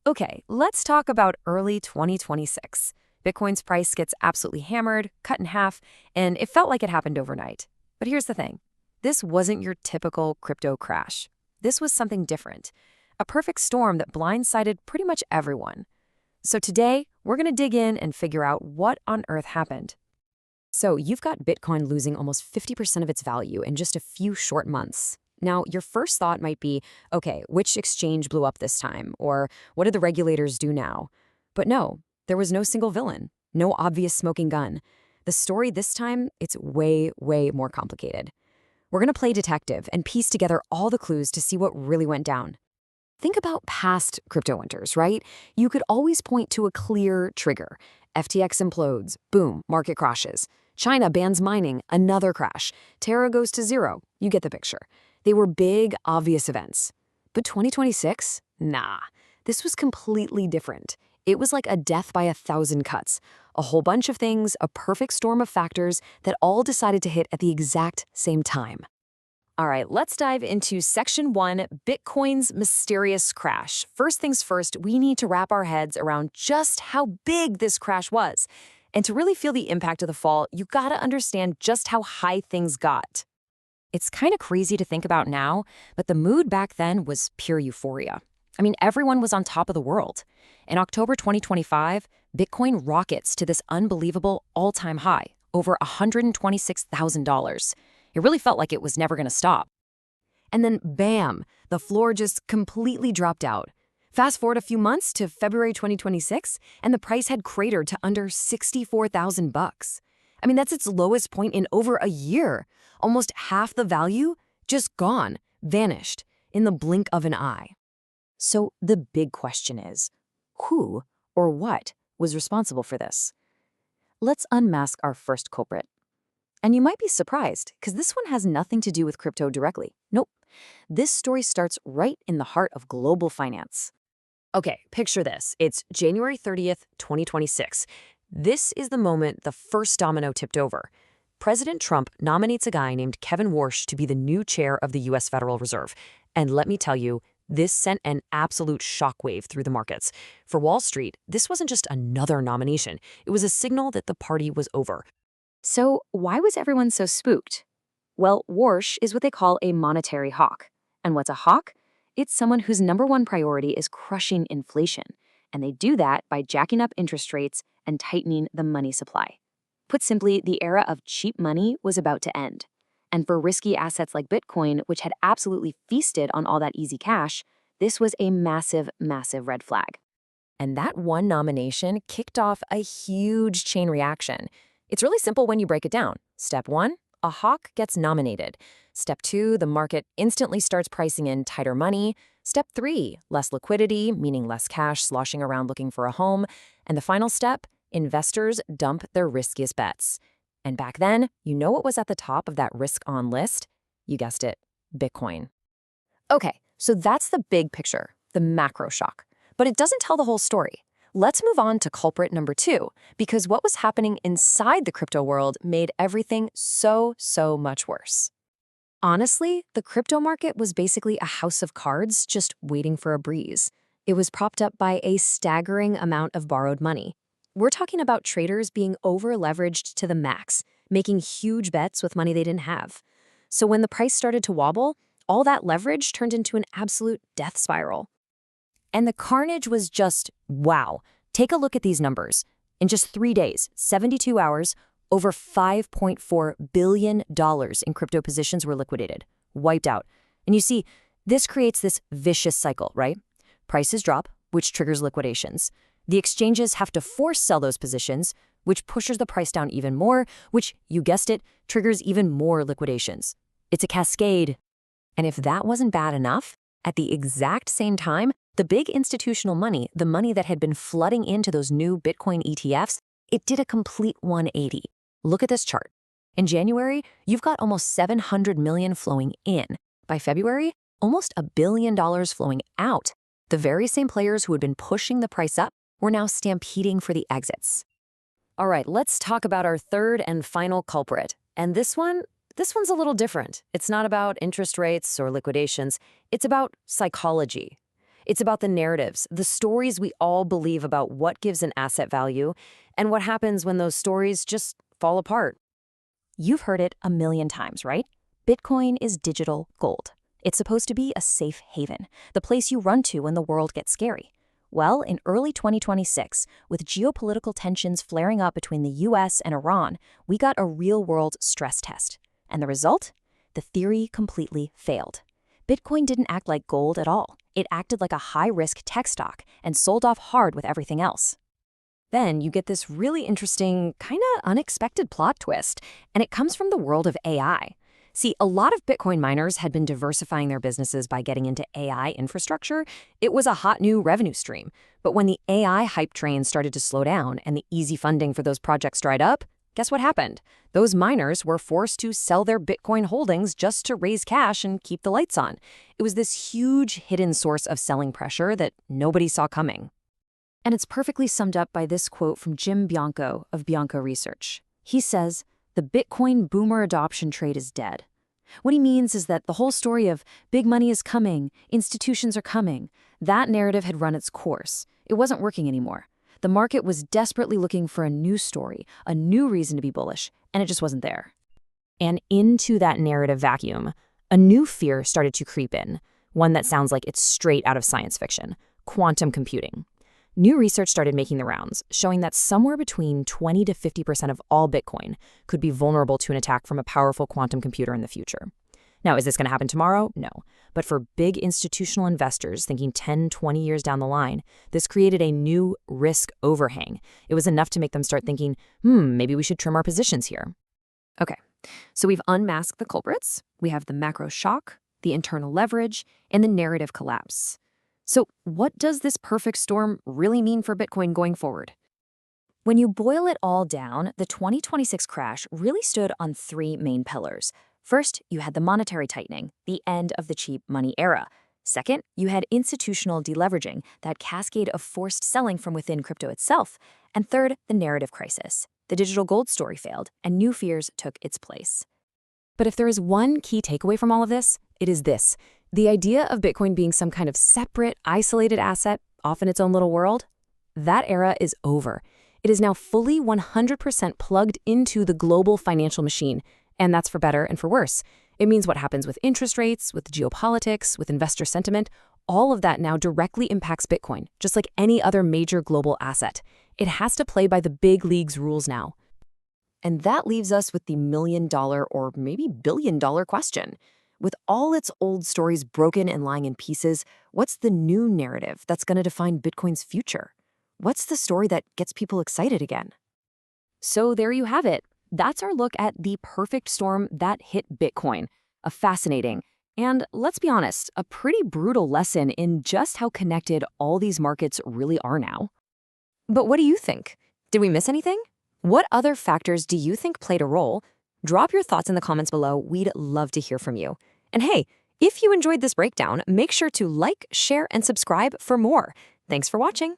Okay, let's talk about early 2026. Bitcoin's price gets absolutely hammered, cut in half, and it felt like it happened overnight. But here's the thing. This wasn't your typical crypto crash. This was something different. A perfect storm that blindsided pretty much everyone. So today, we're going to dig in and figure out what on earth happened. So you've got Bitcoin losing almost 50% of its value in just a few short months. Now, your first thought might be, okay, which exchange blew up this time? Or what did the regulators do now? But no, there was no single villain, no obvious smoking gun. The story this time, it's way, way more complicated. We're going to play detective and piece together all the clues to see what really went down. Think about past crypto winters, right? You could always point to a clear trigger. FTX implodes, boom, market crashes. China bans mining, another crash. Terra goes to zero. You get the picture. They were big, obvious events. But 2026? Nah. This was completely different. It was like a death by 1,000 cuts. A whole bunch of things, a perfect storm of factors that all decided to hit at the exact same time. All right, let's dive into Section 1, Bitcoin's mysterious crash. First things first, we need to wrap our heads around just how big this crash was. And to really feel the impact of the fall, you gotta understand just how high things got. It's kind of crazy to think about now, but the mood back then was pure euphoria. I mean, everyone was on top of the world. In October 2025, Bitcoin rockets to this unbelievable all-time high, over $126,000. It really felt like it was never going to stop. And then, bam, the floor just completely dropped out. Fast forward a few months to February 2026, and the price had cratered to under $64,000. I mean, that's its lowest point in over a year. Almost half the value just gone, vanished, in the blink of an eye. So the big question is, who or what was responsible for this? Let's unmask our first culprit. And you might be surprised, because this one has nothing to do with crypto directly. Nope. This story starts right in the heart of global finance. Okay, picture this. It's January 30th, 2026. This is the moment the first domino tipped over. President Trump nominates a guy named Kevin Warsh to be the new chair of the U.S. Federal Reserve. And let me tell you, this sent an absolute shockwave through the markets. For Wall Street, this wasn't just another nomination. It was a signal that the party was over. So why was everyone so spooked? Well, Warsh is what they call a monetary hawk. And what's a hawk? It's someone whose number one priority is crushing inflation. And they do that by jacking up interest rates and tightening the money supply. Put simply, the era of cheap money was about to end. And for risky assets like Bitcoin, which had absolutely feasted on all that easy cash, this was a massive, massive red flag. And that one nomination kicked off a huge chain reaction. It's really simple when you break it down. Step 1, a hawk gets nominated. Step 2, the market instantly starts pricing in tighter money. Step 3, less liquidity, meaning less cash sloshing around looking for a home. And the final step, investors dump their riskiest bets. And back then, you know what was at the top of that risk-on list? You guessed it, Bitcoin. Okay, so that's the big picture, the macro shock. But it doesn't tell the whole story. Let's move on to culprit number 2, because what was happening inside the crypto world made everything so much worse. Honestly, the crypto market was basically a house of cards just waiting for a breeze. It was propped up by a staggering amount of borrowed money. We're talking about traders being over-leveraged to the max, making huge bets with money they didn't have. So when the price started to wobble, all that leverage turned into an absolute death spiral. And the carnage was just, wow. Take a look at these numbers. In just 3 days, 72 hours, over $5.4 billion in crypto positions were liquidated, wiped out. And you see, this creates this vicious cycle, right? Prices drop, which triggers liquidations. The exchanges have to force sell those positions, which pushes the price down even more, which, you guessed it, triggers even more liquidations. It's a cascade. And if that wasn't bad enough, at the exact same time, the big institutional money, the money that had been flooding into those new Bitcoin ETFs, it did a complete 180. Look at this chart. In January, you've got almost $700 million flowing in. By February, almost $1 billion flowing out. The very same players who had been pushing the price up were now stampeding for the exits. All right, let's talk about our third and final culprit. And this one's a little different. It's not about interest rates or liquidations. It's about psychology. It's about the narratives, the stories we all believe about what gives an asset value, and what happens when those stories just fall apart. You've heard it a million times, right? Bitcoin is digital gold. It's supposed to be a safe haven, the place you run to when the world gets scary. Well, in early 2026, with geopolitical tensions flaring up between the US and Iran, we got a real-world stress test. And the result? The theory completely failed. Bitcoin didn't act like gold at all. It acted like a high-risk tech stock and sold off hard with everything else. Then you get this really interesting, kind of unexpected plot twist, and it comes from the world of AI. See, a lot of Bitcoin miners had been diversifying their businesses by getting into AI infrastructure. It was a hot new revenue stream. But when the AI hype train started to slow down and the easy funding for those projects dried up, guess what happened? Those miners were forced to sell their Bitcoin holdings just to raise cash and keep the lights on. It was this huge hidden source of selling pressure that nobody saw coming. And it's perfectly summed up by this quote from Jim Bianco of Bianco Research. He says, "The Bitcoin boomer adoption trade is dead." What he means is that the whole story of big money is coming, institutions are coming, that narrative had run its course. It wasn't working anymore. The market was desperately looking for a new story, a new reason to be bullish, and it just wasn't there. And into that narrative vacuum, a new fear started to creep in, one that sounds like it's straight out of science fiction: quantum computing. New research started making the rounds, showing that somewhere between 20 to 50% of all Bitcoin could be vulnerable to an attack from a powerful quantum computer in the future. Now, is this going to happen tomorrow? No. But for big institutional investors thinking 10, 20 years down the line, this created a new risk overhang. It was enough to make them start thinking, maybe we should trim our positions here. Okay, so we've unmasked the culprits. We have the macro shock, the internal leverage, and the narrative collapse. So what does this perfect storm really mean for Bitcoin going forward? When you boil it all down, the 2026 crash really stood on three main pillars. First, you had the monetary tightening, the end of the cheap money era. Second, you had institutional deleveraging, that cascade of forced selling from within crypto itself. And third, the narrative crisis. The digital gold story failed, and new fears took its place. But if there is one key takeaway from all of this, it is this. The idea of Bitcoin being some kind of separate, isolated asset, off in its own little world, that era is over. It is now fully 100% plugged into the global financial machine, and that's for better and for worse. It means what happens with interest rates, with geopolitics, with investor sentiment, all of that now directly impacts Bitcoin, just like any other major global asset. It has to play by the big league's rules now. And that leaves us with the $1,000,000 or maybe $1,000,000,000 question. With all its old stories broken and lying in pieces, what's the new narrative that's going to define Bitcoin's future? What's the story that gets people excited again? So there you have it. That's our look at the perfect storm that hit Bitcoin. A fascinating, and let's be honest, a pretty brutal lesson in just how connected all these markets really are now. But what do you think? Did we miss anything? What other factors do you think played a role? Drop your thoughts in the comments below. We'd love to hear from you. And hey, if you enjoyed this breakdown, make sure to like, share, and subscribe for more. Thanks for watching.